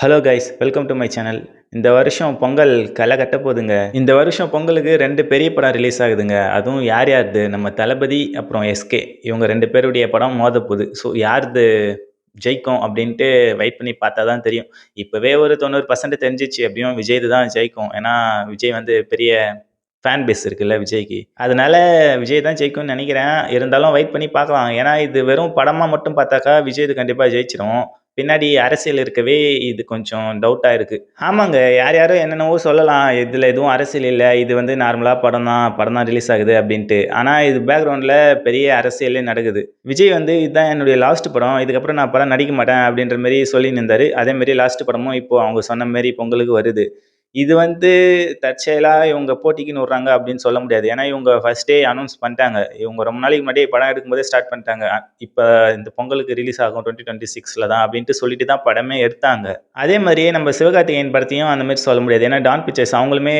Hello guys, welcome to my channel. இந்த வருஷம் பொங்கல் களை கட்ட போகுதுங்க. இந்த வருஷம் பொங்கலுக்கு 2 பெரிய படம் ரிலீஸ் ஆகுதுங்க. அதுவும் யார் யாருது? நம்ம தளபதி அப்புறம் எஸ்கே. இவங்க 2 பேருடைய படம் மோதப்போகுது. ஸோ யாருது ஜெயிக்கும் அப்படின்ட்டு வெயிட் பண்ணி பார்த்தா தான் தெரியும். இப்போவே ஒரு 90% தெரிஞ்சிச்சு. எப்படியும் விஜய்து தான் ஜெயிக்கும். ஏன்னா விஜய் வந்து பெரிய ஃபேன் பேஸ் இருக்குல்ல விஜய்க்கு. அதனால விஜய் தான் ஜெயிக்கும்னு நினைக்கிறேன். இருந்தாலும் வெயிட் பண்ணி பார்க்கலாம். ஏன்னா இது வெறும் படமாக மட்டும் பார்த்தாக்கா விஜய்து கண்டிப்பாக ஜெயிச்சிடும். பின்னாடி அரசியல் இருக்கவே இது கொஞ்சம் டவுட்டா இருக்கு. ஆமாங்க. யார் யாரோ என்னென்னவோ சொல்லலாம். இதுல எதுவும் அரசியல் இல்ல. இது வந்து நார்மலா படம் தான் ரிலீஸ் ஆகுது அப்டின்ட்டு. ஆனா இது பேக்கிரவுண்ட்ல பெரிய அரசியலே நடக்குது. விஜய் வந்து இதுதான் என்னுடைய லாஸ்ட் படம். இதுக்கப்புறம் நான் படம் நடிக்க மாட்டேன் அப்டின்ற மாரி சொல்லின்னு இருந்தாரு. அதே மாரி லாஸ்ட் படமும் இப்போ அவங்க சொன்ன மாரி பொங்கலுக்கு வருது. இது வந்து தற்செயலா இவங்க போட்டிக்குன்னு விடுறாங்க அப்படின்னு சொல்ல முடியாது. ஏன்னா இவங்க ஃபர்ஸ்ட்டே அனௌன்ஸ் பண்ணிட்டாங்க. இவங்க ரொம்ப நாளைக்கு முன்னாடியே படம் எடுக்கும்போதே ஸ்டார்ட் பண்ணிட்டாங்க. இப்ப இந்த பொங்கலுக்கு ரிலீஸ் ஆகும் 2026ல தான் அப்படின்ட்டு சொல்லிட்டு தான் படமே எடுத்தாங்க. அதே மாதிரியே நம்ம சிவகார்த்திகேயன் படத்தையும் அந்த மாதிரி சொல்ல முடியாது. ஏன்னா டான் பிக்சர்ஸ் அவங்களுமே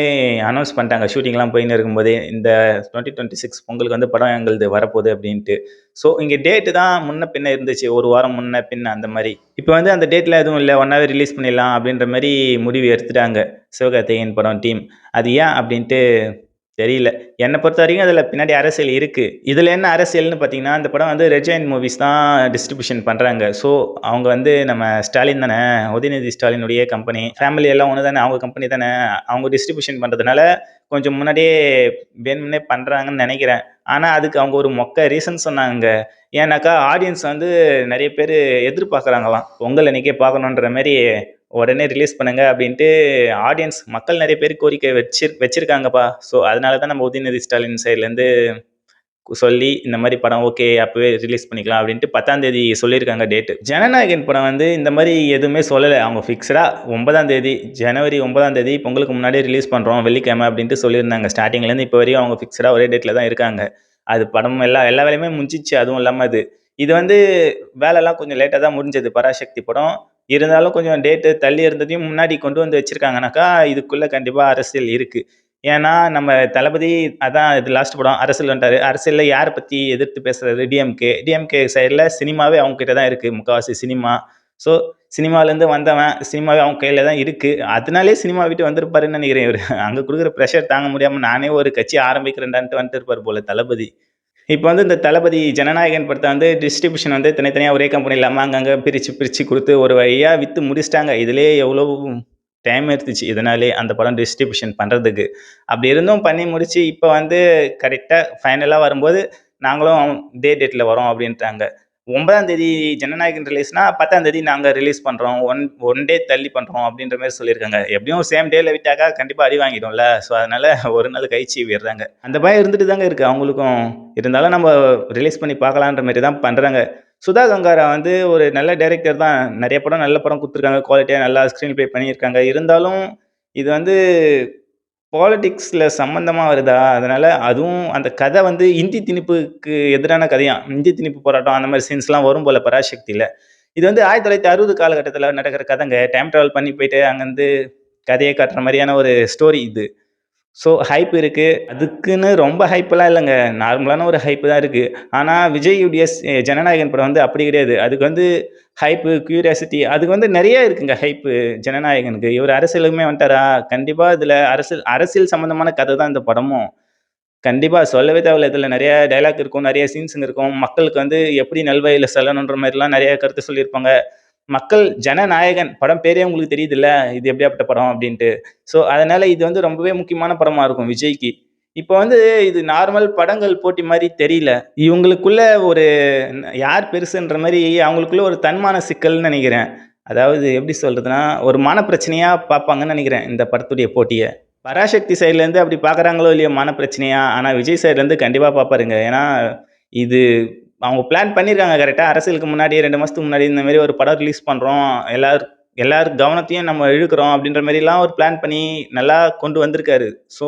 அனௌன்ஸ் பண்ணிட்டாங்க. ஷூட்டிங்லாம் போயின்னு இருக்கும்போதே இந்த 2026 பொங்கலுக்கு வந்து படம் எங்களுது வரப்போகுது அப்படின்ட்டு. ஸோ இங்கே டேட்டு தான் முன்ன பின்ன இருந்துச்சு. ஒரு வாரம் முன்ன பின்ன அந்த மாதிரி. இப்போ வந்து அந்த டேட்ல எதுவும் இல்லை, ஒன்னாவே ரிலீஸ் பண்ணிடலாம் அப்படின்ற மாதிரி முடிவு எடுத்துட்டாங்க சிவகார்த்திகேயன் படம் டீம். அது ஏன் அப்படின்ட்டு தெரியல. என்னை பொறுத்த வரைக்கும் அதில் பின்னாடி அரசியல் இருக்கு. இதில் என்ன அரசியல்னு பார்த்தீங்கன்னா, அந்த படம் வந்து ரெட் ஜெயண்ட் மூவிஸ் தான் டிஸ்ட்ரிபியூஷன் பண்ணுறாங்க. ஸோ அவங்க வந்து நம்ம ஸ்டாலின் தானே, உதயநிதி ஸ்டாலினுடைய கம்பெனி, ஃபேமிலி எல்லாம் ஒன்று தானே, அவங்க கம்பெனி தானே, அவங்க டிஸ்ட்ரிபியூஷன் பண்ணுறதுனால கொஞ்சம் முன்னாடியே வேணும்னே பண்ணுறாங்கன்னு நினைக்கிறேன். ஆனால் அதுக்கு அவங்க ஒரு மொக்க ரீசன் சொன்னாங்க. ஏன்னாக்கா ஆடியன்ஸ் வந்து நிறைய பேர் எதிர்பார்க்குறாங்களாம். பொங்கல் அன்னைக்கே பார்க்கணுன்ற மாரி உடனே ரிலீஸ் பண்ணுங்க அப்படின்ட்டு ஆடியன்ஸ் மக்கள் நிறைய பேர் கோரிக்கை வச்சிருக்காங்கப்பா. ஸோ அதனால தான் நம்ம உதயநிதி ஸ்டாலின் சைட்லேருந்து சொல்லி இந்த மாதிரி படம் ஓகே அப்பவே ரிலீஸ் பண்ணிக்கலாம் அப்படின்ட்டு 10ஆம் தேதி சொல்லியிருக்காங்க டேட்டு. ஜனநாயகன் படம் வந்து இந்த மாதிரி எதுவுமே சொல்லலை. அவங்க ஃபிக்ஸ்டாக 9ஆம் தேதி ஜனவரி 9ஆம் தேதி பொங்கலுக்கு முன்னாடியே ரிலீஸ் பண்ணுறோம் வெள்ளிக்கிழமை அப்படின்ட்டு சொல்லியிருந்தாங்க. ஸ்டார்டிங்லேருந்து இப்போ வரையும் அவங்க ஃபிக்ஸ்டாக ஒரே டேட்டில் தான் இருக்காங்க. அது படம் எல்லா வேலையுமே முடிஞ்சிச்சு. அதுவும் இல்லாமல் இது வந்து வேலைலாம் கொஞ்சம் லேட்டாக தான் முடிஞ்சது பராசக்தி படம். இருந்தாலும் கொஞ்சம் டேட்டு தள்ளி இருந்ததையும் முன்னாடி கொண்டு வந்து வச்சிருக்காங்கனாக்கா இதுக்குள்ளே கண்டிப்பாக அரசியல் இருக்குது. ஏன்னா நம்ம தளபதி அதான் இது லாஸ்ட் படம் அரசியல் வந்துட்டாரு. அரசியலில் யாரை பற்றி எதிர்த்து பேசுறது? டிஎம்கே சைடில் சினிமாவே அவங்க கிட்ட தான் இருக்குது, முக்கால்வாசி சினிமா. ஸோ சினிமாலேருந்து வந்தவன் சினிமாவே அவங்க கையில் தான் இருக்குது. அதனாலே சினிமா விட்டு வந்திருப்பாருன்னு நினைக்கிறேன் இவர். அங்கே கொடுக்குற ப்ரெஷர் தாங்க முடியாமல் நானே ஒரு கட்சி ஆரம்பிக்கிறேன்டான்ட்டு வந்துட்டு இருப்பார் போல தளபதி. இப்போ வந்து இந்த தளபதி ஜனநாயகன் படத்தை வந்து டிஸ்ட்ரிபியூஷன் வந்து தனித்தனியாக ஒரே கம்பெனி இல்லாமல் அங்கங்கே பிரித்து கொடுத்து ஒரு வழியாக விற்று முடிச்சிட்டாங்க. இதுலேயே எவ்வளோ டைம் எடுத்துச்சு இதனாலே அந்த படம் டிஸ்ட்ரிபியூஷன் பண்ணுறதுக்கு. அப்படி இருந்தும் பண்ணி முடிச்சு இப்போ வந்து கரெக்டாக ஃபைனலாக வரும்போது நாங்களும் டேட்டில் வரோம் அப்படின்ட்டாங்க. 9ஆம் தேதி ஜனநாயகன் ரிலீஸ்னா 10ஆம் தேதி நாங்கள் ரிலீஸ் பண்ணுறோம். ஒன் டே தள்ளி பண்ணுறோம் அப்படின்ற மாதிரி சொல்லியிருக்காங்க. எப்படியும் சேம் டேல விட்டாக்கா கண்டிப்பாக அடி வாங்கிடும்ல. ஸோ அதனால ஒரு நாள் கழிச்சு விடுறாங்க. அந்த பயம் இருந்துட்டு தாங்க இருக்குது அவங்களுக்கும். இருந்தாலும் நம்ம ரிலீஸ் பண்ணி பார்க்கலான்ற மாதிரி தான் பண்ணுறாங்க. சுதா கங்காரா வந்து ஒரு நல்ல டைரக்டர் தான். நிறைய படம் நல்ல படம் கொடுத்துருக்காங்க. குவாலிட்டியாக நல்லா ஸ்க்ரீன் ப்ளே பண்ணியிருக்காங்க. இருந்தாலும் இது வந்து பாலிடிக்ஸில் சம்மந்தமாக வருதா? அதனால அதுவும் அந்த கதை வந்து இந்தி திணிப்புக்கு எதிரான கதையாம். இந்தி திணிப்பு போராட்டம் அந்த மாதிரி சீன்ஸ்லாம் வரும் போல பராசக்தியில். இது வந்து 1960 காலகட்டத்தில் நடக்கிற கதைங்க. டைம் ட்ராவல் பண்ணி போயிட்டு அங்கேருந்து கதையை காட்டுற மாதிரியான ஒரு ஸ்டோரி இது. ஸோ ஹைப் இருக்கு. அதுக்குன்னு ரொம்ப ஹைப்லாம் இல்லங்க. நார்மலான ஒரு ஹைப் தான் இருக்கு. ஆனா விஜய்யுடைய ஜனநாயகன் படம் வந்து அப்படி கிடையாது. அதுக்கு வந்து ஹைப்பு, கியூரியாசிட்டி அதுக்கு வந்து நெறைய இருக்குங்க ஹைப்பு ஜனநாயகனுக்கு. இவரு அரசியலுக்குமே வந்துட்டாரா, கண்டிப்பா இதுல அரசியல் அரசியல் சம்மந்தமான கதை தான் இந்த படமும். கண்டிப்பா சொல்லவே தேவையில்ல. இதுல நெறைய டயலாக் இருக்கும், நெறைய சீன்ஸுங்க இருக்கும். மக்களுக்கு வந்து எப்படி நல்வழியில செல்லணுன்ற மாரிலாம் நெறைய கருத்து சொல்லியிருப்பாங்க. மக்கள் ஜனநாயகன் படம் பேரே உங்களுக்கு தெரியுதுல்ல, இது எப்படியாப்பட்ட படம் அப்டின்ட்டு. ஸோ, அதனால இது வந்து ரொம்பவே முக்கியமான படமா இருக்கும் விஜய்க்கு. இப்ப வந்து இது நார்மல் படங்கள் போட்டி மாரி தெரியல. இவங்களுக்குள்ள ஒரு யார் பெருசுன்ற மாரி அவங்களுக்குள்ள ஒரு தன்மான சிக்கல்னு நெனைக்கிறேன். அதாவது எப்படி சொல்றதுன்னா, ஒரு மனப்பிரச்சனையா பார்ப்பாங்கன்னு நெனைக்கிறேன் இந்த படத்துடைய போட்டிய. பராசக்தி சைட்லேருந்து அப்படி பார்க்குறாங்களோ இல்லையோ மனப்பிரச்சனையா, ஆனா விஜய் சைட்லேருந்து கண்டிப்பா பார்ப்பாருங்க. ஏன்னா, இது அவங்க பிளான் பண்ணியிருக்காங்க கரெக்ட்டா. அரசியலுக்கு முன்னாடி 2 மாசத்துக்கு முன்னாடி இந்த மாரி ஒரு படம் ரிலீஸ் பண்றோம். எல்லார் கவனத்தையும் நம்ம இழுக்கிறோம் அப்படின்ற மாரிலாம் ஒரு பிளான் பண்ணி நல்லா கொண்டு வந்திருக்காரு. ஸோ,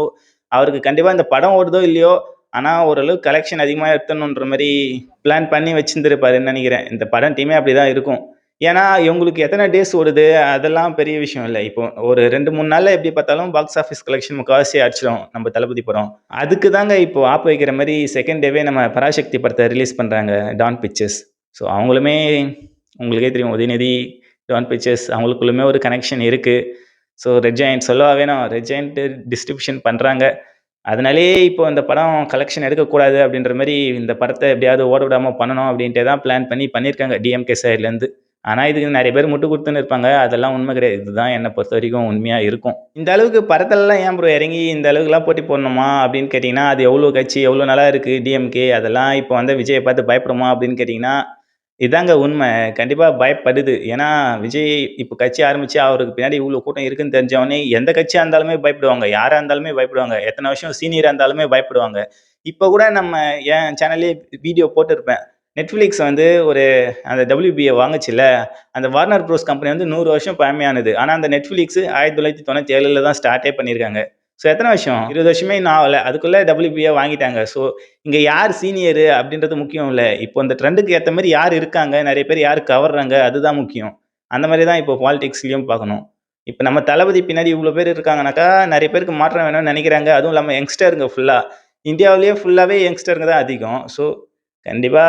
அவருக்கு கண்டிப்பா இந்த படம் ஓடுதோ இல்லையோ, ஆனா ஓரளவுக்கு கலெக்ஷன் அதிகமா எடுத்துடணுன்ற மாரி பிளான் பண்ணி வச்சிருந்திருப்பாருன்னு நெனைக்கிறேன். இந்த படம் டீமே அப்படிதான் இருக்கும். ஏன்னா, இவங்களுக்கு எத்தன டேஸ் ஓடுது அதெல்லாம் பெரிய விஷயம் இல்ல. இப்போ ஒரு 2, 3 நாள்ல எப்படி பார்த்தாலும் பாக்ஸ் ஆஃபிஸ் கலெக்ஷன் முக்காவாசி அடிச்சிடும் நம்ம தளபதி படம். அதுக்கு தாங்க இப்போ ஆப்பு வைக்கிற மாரி 2ண்ட் டேவே நம்ம பராசக்தி படத்த ரிலீஸ் பண்றாங்க டான் பிக்சர்ஸ். ஸோ அவங்களுமே உங்களுக்கே தெரியும் உதயநிதி டான் பிக்சர்ஸ் அவங்களுக்குள்ளுமே ஒரு கனெக்ஷன் இருக்குது. ஸோ ரெட் ஜெயண்ட் சொல்லவா வேணும், ரெட் ஜெயண்ட் டிஸ்ட்ரிபியூஷன் பண்ணுறாங்க. அதனாலேயே இப்போ இந்த படம் கலெக்ஷன் எடுக்கக்கூடாது அப்படின்ற மாதிரி இந்த படத்தை எப்படியாவது ஓட விடாமல் பண்ணணும் அப்படின்ட்டு தான் பிளான் பண்ணி பண்ணியிருக்காங்க டிஎம்கே சைட்லேருந்து. ஆனால் இதுக்கு நிறைய பேர் முட்டு கொடுத்துன்னு இருப்பாங்க, அதெல்லாம் உண்மை கிடையாது. இதுதான் என்னை பொறுத்த வரைக்கும் உண்மையாக இருக்கும். இந்த அளவுக்கு படத்துலலாம் ஏன் ப்ரோ இறங்கி இந்த அளவுக்குலாம் போட்டி போடணுமா அப்படின்னு கேட்டிங்கன்னா, அது எவ்வளோ கட்சி எவ்வளோ நல்லா இருக்குது டிஎம்கே, அதெல்லாம் இப்போ வந்து விஜயை பார்த்து பயப்படுமா அப்படின்னு கேட்டிங்கன்னா, இதாங்க உண்மை. கண்டிப்பா பயப்படுது. ஏன்னா, விஜய் இப்ப கட்சி ஆரம்பிச்சு அவருக்கு பின்னாடி இவ்ளோ கூட்டம் இருக்குன்னு தெரிஞ்சவொன்னே, எந்த கட்சியா இருந்தாலுமே பயப்படுவாங்க. யாரா இருந்தாலுமே பயப்படுவாங்க. எத்தன வருஷம் சீனியரா இருந்தாலுமே பயப்படுவாங்க. இப்ப கூட நம்ம என் சேனல்லயே வீடியோ போட்டிருப்பேன். Netflix வந்து ஒரு அந்த WBA வாங்குச்சுல்ல, அந்த வார்னர் ப்ரோஸ் கம்பெனி வந்து 100 வருஷம் பழமையானது. ஆனா, அந்த Netflix 1997ல தான் ஸ்டார்ட்டே பண்ணியிருக்காங்க. ஸோ எத்தன வருஷம்? 20 வருஷமே இன்னும் ஆவல. அதுக்குள்ள WBA வாங்கிட்டாங்க. ஸோ இங்க யார் சீனியரு அப்படின்றது முக்கியம் இல்ல. இப்போ இந்த ட்ரெண்டுக்கு ஏத்த மாரி யார் இருக்காங்க, நெறைய பேர் யார் கவர்றாங்க அதுதான் முக்கியம். அந்த மாரி தான் இப்போ பாலிடிக்ஸ்லயும் பார்க்கணும். இப்ப நம்ம தளபதி பின்னாடி இவ்ளோ பேர் இருக்காங்கனாக்கா, நெறைய பேருக்கு மாற்றம் வேணும்னு நெனைக்கிறாங்க. அதுவும் இல்லாம யங்ஸ்டருங்க ஃபுல்லா. இந்தியாவிலேயே ஃபுல்லாவே யங்ஸ்டருங்க தான் அதிகம். ஸோ கண்டிப்பா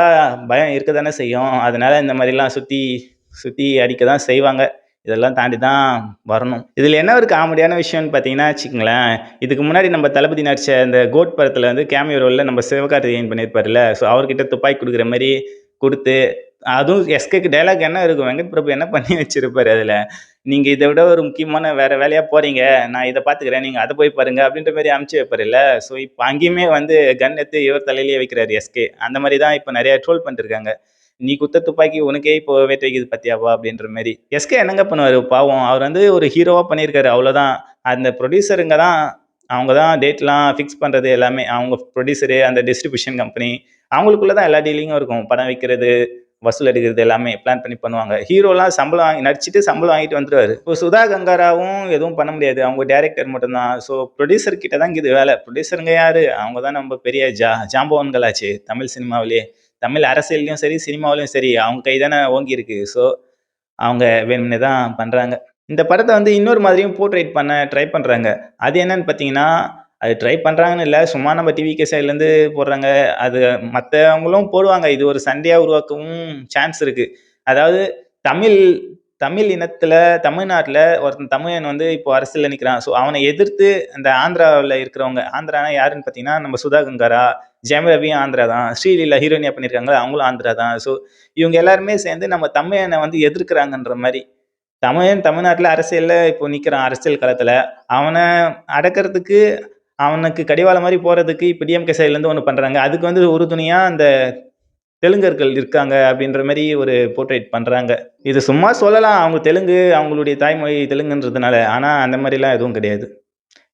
பயம் இருக்க தானே செய்யும். அதனால இந்த மாரிலாம் சுத்தி சுத்தி அடிக்க தான் செய்வாங்க. இதெல்லாம் தாண்டி தான் வரணும். இதில என்ன ஒரு காமெடியான விஷயம்னு பார்த்தீங்கன்னா வச்சுக்கங்களேன், இதுக்கு முன்னாடி நம்ம தளபதி நடிச்ச இந்த கோட் படத்தில வந்து கேமியோ ரோல்ல நம்ம சிவகார்த்திகேயன் பண்ணியிருப்பார்ல. ஸோ அவர்கிட்ட துப்பாக்கி குடுக்குற மாரி குடுத்து, அதுவும் எஸ்கேக்கு டயலாக் என்ன இருக்கும், வெங்கட் பிரபு என்ன பண்ணி வச்சிருப்பாரு அதில. "நீங்க இத விட ஒரு முக்கியமான வேற வேலையா போறீங்க. நான் இத பார்த்துக்கிறேன். நீங்க அத போய் பாருங்க." அப்படின்ற மாரி அனுப்பிச்சு வைப்பாருல்ல. ஸோ இப்ப அங்கேயுமே வந்து கன் எடுத்து இவர் தலையிலேயே வைக்கிறாரு எஸ்கே. அந்த மாரி தான் இப்ப நெறைய ட்ரோல் பண்ணிட்டு இருக்காங்க. "நீ குத்த துப்பாக்கி உனக்கே இப்போ வேட்டு வைக்குது பாத்தியாப்பா" அப்படின்ற மாரி. எஸ்கே என்னங்க பண்ணுவாரு பாவம். அவர் வந்து ஒரு ஹீரோவா பண்ணியிருக்காரு அவ்வளோதான். அந்த ப்ரொடியூசருங்க தான் அவங்க தான் டேட்லாம் ஃபிக்ஸ் பண்றது எல்லாமே. அவங்க ப்ரொடியூசரு, அந்த டிஸ்ட்ரிபியூஷன் கம்பெனி அவங்களுக்குள்ள தான் எல்லா டீலிங்கும் இருக்கும். படம் விக்கிறது, வசூல் எடுக்கிறது எல்லாமே பிளான் பண்ணி பண்ணுவாங்க. ஹீரோலாம் சம்பளம் வாங்கி நடிச்சுட்டு சம்பளம் வாங்கிட்டு வந்துருவாரு. இப்போ சுதா கங்காராவும் எதுவும் பண்ண முடியாது. அவங்க டைரக்டர் மட்டும் தான். ஸோ ப்ரொடியூசர் கிட்ட தான் இருக்குது வேலை. ப்ரொடியூசருங்க யாரு? அவங்க தான் நம்ம பெரிய ஜாம்பவான்களாச்சே தமிழ் சினிமாவிலேயே. தமிழ் அரசியல்லயும் சரி, சினிமாவிலயும் சரி அவங்க கை தானே ஓங்கியிருக்கு. ஸோ அவங்க வேணும்னே தான் பண்றாங்க. இந்த படத்த வந்து இன்னொரு மாதிரியும் போர்ட்ரைட் பண்ண ட்ரை பண்றாங்க. அது என்னன்னு பார்த்தீங்கன்னா, அது ட்ரை பண்றாங்கன்னு இல்ல. சும்மா நம்ம டிவிகே சைட்லேருந்து போடுறாங்க. அது மத்தவங்களும் போடுவாங்க. இது ஒரு சண்டையா உருவாக்கவும் சான்ஸ் இருக்கு. அதாவது தமிழ் தமிழ் இனத்தில தமிழ்நாட்ல ஒருத்தன் தமிழன் வந்து இப்போ அரசியல்ல நிக்கிறான். ஸோ அவன எதிர்த்து அந்த ஆந்திராவுல இருக்கிறவங்க ஆந்திரானா யாருன்னு பார்த்தீங்கன்னா, நம்ம சுதா கங்காரா, ஜெயம் ரவியும் ஆந்திரா தான். ஸ்ரீலீலா ஹீரோயினியா பண்ணியிருக்காங்கல்ல, அவங்களும் ஆந்திரா தான். ஸோ இவங்க எல்லாருமே சேர்ந்து நம்ம தமிழன வந்து எதிர்க்கிறாங்கன்ற மாரி. தமிழன் தமிழ்நாட்டுல அரசியல்ல இப்போ நிக்கிறான் அரசியல் களத்துல. அவன அடக்குறதுக்கு, அவனுக்கு கடிவாளம் மாரி போறதுக்கு இப்ப டிஎம்கே சைட்லேருந்து ஒண்ணு பண்றாங்க. அதுக்கு வந்து உறுதுணையா அந்த தெலுங்கர்கள் இருக்காங்க அப்படின்ற மாரி ஒரு போர்ட்ரைட் பண்றாங்க. இது சும்மா சொல்லலாம். அவங்க தெலுங்கு, அவங்களுடைய தாய்மொழி தெலுங்குன்றதுனால. ஆனா அந்த மாரிலாம் எதுவும் கிடையாது.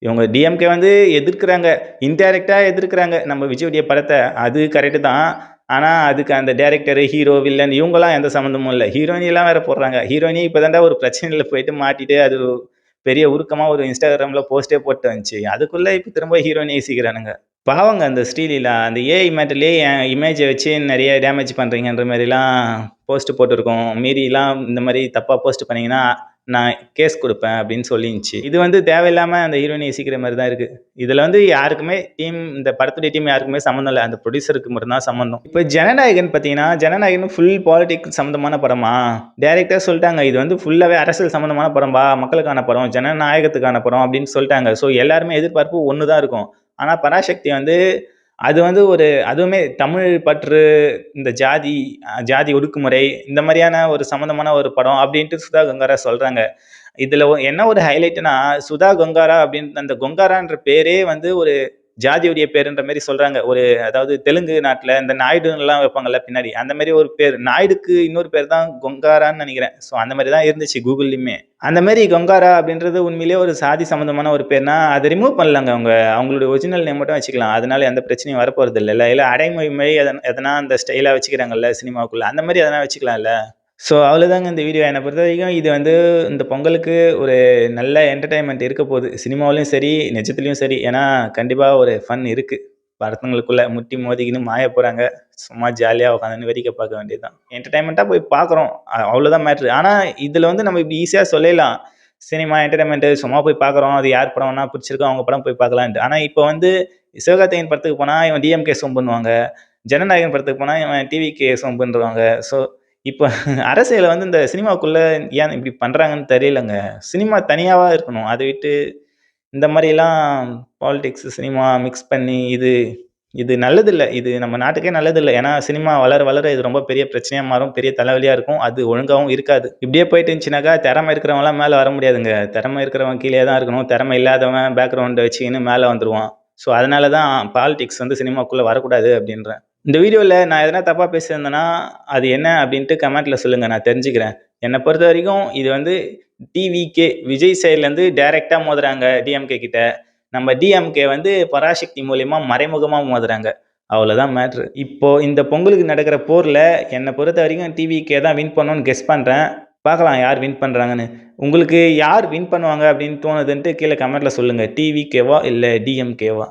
இவங்க டிஎம்கே வந்து எதிர்க்கிறாங்க. இன்டைரக்ட்டா எதிர்க்கிறாங்க நம்ம விஜயுடைய படத்த. அது கரெக்ட்டு தான். ஆனா, அதுக்கு அந்த டைரக்டரு, ஹீரோ, வில்லன் இவங்கலாம் எந்த சம்மந்தமும் இல்ல. ஹீரோயினிலாம் வேற போடுறாங்க. ஹீரோயினி இப்ப தான்டா ஒரு பிரச்சனையில போயிட்டு மாட்டிட்டு, அது பெரிய உருக்கமா ஒரு Instagramல போஸ்ட்டே போட்டு வந்துச்சு. அதுக்குள்ள இப்ப திரும்ப ஹீரோயினிய ஈசிக்கிறானுங்க. பாவங்க அந்த ஸ்ரீலீலா. அந்த ஏஐ மேட்டர்லயே என் இமேஜ வச்சு நெறைய டேமேஜ் பண்றீங்கன்ற மாரிலாம் போஸ்ட் போட்டிருக்கோம். மீறிலாம் இந்த மாரி தப்பா போஸ்ட் பண்ணீங்கன்னா, நான் கேஸ் குடுப்பேன் அப்படின்னு சொல்லிருந்துச்சு. இது வந்து தேவையில்லாம அந்த ஹீரோயினிய இசிக்கிற மாரி தான் இருக்கு. இதுல வந்து யாருக்குமே இந்த படத்துடைய டீம் யாருக்குமே சம்மந்தம் இல்ல. அந்த ப்ரொடியூசருக்கு மட்டும் தான் சம்மந்தம். இப்ப ஜனநாயகன் பார்த்தீங்கன்னா, ஜனநாயகன் ஃபுல் பாலிடிக்ஸ் சம்மந்தமான படமா? டைரக்ட்டா சொல்ட்டாங்க. இது வந்து ஃபுல்லாவே அரசியல் சம்மந்தமான படம்பா, மக்களுக்கான படம், ஜனநாயகத்துக்கான படம் அப்படின்னு சொல்ட்டாங்க. ஸோ எல்லாருமே எதிர்பார்ப்பு ஒண்ணு தான் இருக்கும். ஆனா பராசக்தி வந்து அது வந்து ஒரு அதுவுமே தமிழ் பற்று, இந்த ஜாதி ஒடுக்குமுறை இந்த மாரியான ஒரு சம்மந்தமான ஒரு படம் அப்படின்ட்டு சுதா கங்காரா சொல்றாங்க. இதுல என்ன ஒரு ஹைலைட்னா, சுதா கொங்காரா அப்படின்னு அந்த கொங்காரான்ற பேரே வந்து ஒரு ஜாதியுடைய பேருன்ற மாரி சொல்றாங்க. ஒரு அதாவது தெலுங்கு நாட்டுல இந்த நாயுடுன்லாம் வைப்பாங்கல்ல பின்னாடி. அந்த மாரி ஒரு பேர். நாயுடுக்கு இன்னொரு பேர் தான் கொங்காரான்னு நெனைக்கிறேன். ஸோ அந்த மாரி தான் இருந்துச்சு கூகுள்லயுமே. அந்த மாரி கொங்காரா அப்படின்றது உண்மையிலேயே ஒரு சாதி சம்மந்தமான ஒரு பேர்னா, அத ரிமூவ் பண்ணலாங்க அவங்க. அவங்களுடைய ஒரிஜினல் நேம் மட்டும் வச்சுக்கலாம். அதனால எந்த பிரச்சனையும் வரப்போறது இல்லல்ல. இல்ல அடைமொழி மாரி எதனா அந்த ஸ்டைலா வச்சுக்கிறாங்கல்ல சினிமாவுக்குள்ள. அந்த மாரி எதனா வச்சுக்கலாம்ல. ஸோ அவ்வளோதாங்க இந்த வீடியோ. என்ன பொறுத்தவரைக்கும் இது வந்து இந்த பொங்கலுக்கு ஒரு நல்ல என்டர்டெயின்மெண்ட் இருக்க போகுது. சினிமாவிலயும் சரி, நிஜத்துலயும் சரி. ஏன்னா, கண்டிப்பா ஒரு ஃபன் இருக்கு. படத்துங்களுக்குள்ள முட்டி மோதிக்கின்னு மாய போறாங்க. சும்மா ஜாலியா உட்காந்துன்னு வேடிக்கை பார்க்க வேண்டியது தான். என்டர்டெயின்மெண்ட்டா போய் பார்க்குறோம். அவ்வளோதான் மேட்ரு. ஆனா, இதுல வந்து நம்ம இப்படி ஈஸியா சொல்லிடலாம். சினிமா என்டர்டெயின்மெண்ட்டு சும்மா போய் பார்க்குறோம். அது யார் படம்னா பிடிச்சிருக்கோ அவங்க படம் போய் பார்க்கலான்ட்டு. ஆனா, இப்போ வந்து சிவகார்த்திகேயன் படத்துக்கு போனா இவன் டிஎம்கே சொம்புன்னுவாங்க. ஜனநாயகன் படத்துக்கு போனா இவன் டிவிகே சொம்புன்றுவாங்க. ஸோ இப்ப அரசியல வந்து இந்த சினிமாக்குள்ள ஏன் இப்படி பண்றாங்கன்னு தெரியலங்க. சினிமா தனியாவா இருக்கணும். அத விட்டு இந்த மாரிலாம் பாலிடிக்ஸ், சினிமா மிக்ஸ் பண்ணி இது இது நல்லதில்ல. இது நம்ம நாட்டுக்கே நல்லதில்ல. ஏன்னா சினிமா வளர, வளர இது ரொம்ப பெரிய பிரச்சனையா மாறும். பெரிய தலைவலியா இருக்கும். அது ஒழுங்காவும் இருக்காது. இப்படியே போயிட்டு இருந்துச்சுனாக்கா, திறமை இருக்கிறவன்லாம் மேல வர முடியாதுங்க. திறமை இருக்கிறவன் கீழயே தான் இருக்கணும். திறமை இல்லாதவன் பேக்கிரவுண்ட வச்சுக்கின்னு மேல வந்துருவான். ஸோ, அதனால தான் பாலிடிக்ஸ் வந்து சினிமாக்குள்ள வரக்கூடாது அப்படின்றேன். இந்த வீடியோல நான் எதனா தப்பா பேசியிருந்தேன்னா, அது என்ன அப்படின்ட்டு கமெண்ட்ல சொல்லுங்க. நான் தெரிஞ்சுக்கிறேன். என்ன பொறுத்தவரைக்கும் இது வந்து டிவிகே விஜய் சைட்லேருந்து டைரக்ட்டா மோதுறாங்க டிஎம்கே கிட்ட. நம்ம டிஎம்கே வந்து பராசக்தி மூலியமா மறைமுகமா மோதுறாங்க. அவ்வளோதான் மேட்ரு. இப்போ இந்த பொங்கலுக்கு நடக்கிற போர்ல என்ன பொறுத்தவரைக்கும் டிவிகே தான் வின் பண்ணும்னு கெஸ் பண்றேன். பார்க்கலாம் யார் வின் பண்றாங்கன்னு. உங்களுக்கு யார் வின் பண்ணுவாங்க அப்படின்னு தோணுதுன்ட்டு கீழ கமெண்ட்ல சொல்லுங்க. டிவிகேவா இல்ல டிஎம்கேவா?